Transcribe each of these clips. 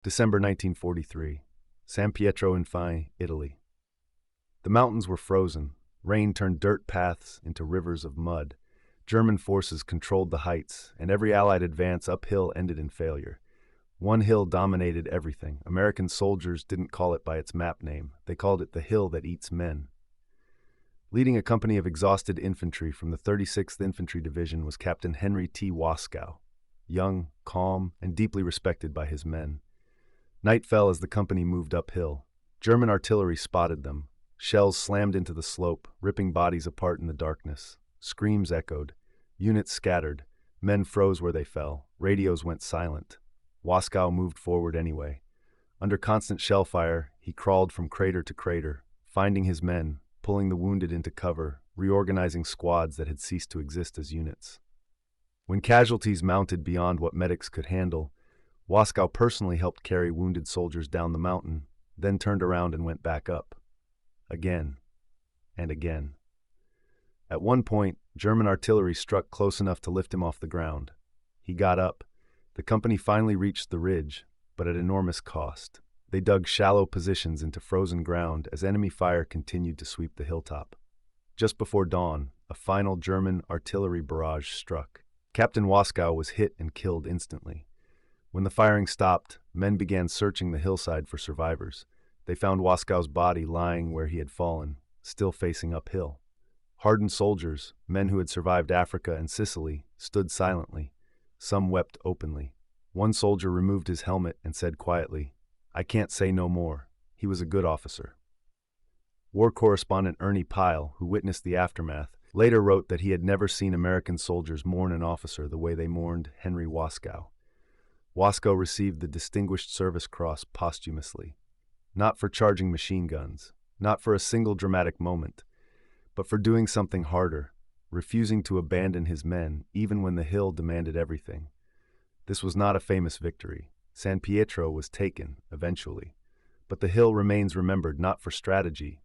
December 1943. San Pietro, Infine, Italy. The mountains were frozen. Rain turned dirt paths into rivers of mud. German forces controlled the heights, and every Allied advance uphill ended in failure. One hill dominated everything. American soldiers didn't call it by its map name. They called it the hill that eats men. Leading a company of exhausted infantry from the 36th Infantry Division was Captain Henry T. Waskow, young, calm, and deeply respected by his men. Night fell as the company moved uphill. German artillery spotted them. Shells slammed into the slope, ripping bodies apart in the darkness. Screams echoed. Units scattered. Men froze where they fell. Radios went silent. Waskow moved forward anyway. Under constant shell fire, he crawled from crater to crater, finding his men, pulling the wounded into cover, reorganizing squads that had ceased to exist as units. When casualties mounted beyond what medics could handle, Waskow personally helped carry wounded soldiers down the mountain, then turned around and went back up. Again and again. At one point, German artillery struck close enough to lift him off the ground. He got up. The company finally reached the ridge, but at enormous cost. They dug shallow positions into frozen ground as enemy fire continued to sweep the hilltop. Just before dawn, a final German artillery barrage struck. Captain Waskow was hit and killed instantly. When the firing stopped, men began searching the hillside for survivors. They found Waskow's body lying where he had fallen, still facing uphill. Hardened soldiers, men who had survived Africa and Sicily, stood silently. Some wept openly. One soldier removed his helmet and said quietly, "I can't say no more. He was a good officer." War correspondent Ernie Pyle, who witnessed the aftermath, later wrote that he had never seen American soldiers mourn an officer the way they mourned Henry Waskow. Waskow received the Distinguished Service Cross posthumously, not for charging machine guns, not for a single dramatic moment, but for doing something harder, refusing to abandon his men even when the hill demanded everything. This was not a famous victory. San Pietro was taken, eventually, but the hill remains remembered not for strategy,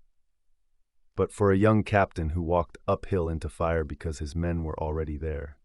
but for a young captain who walked uphill into fire because his men were already there.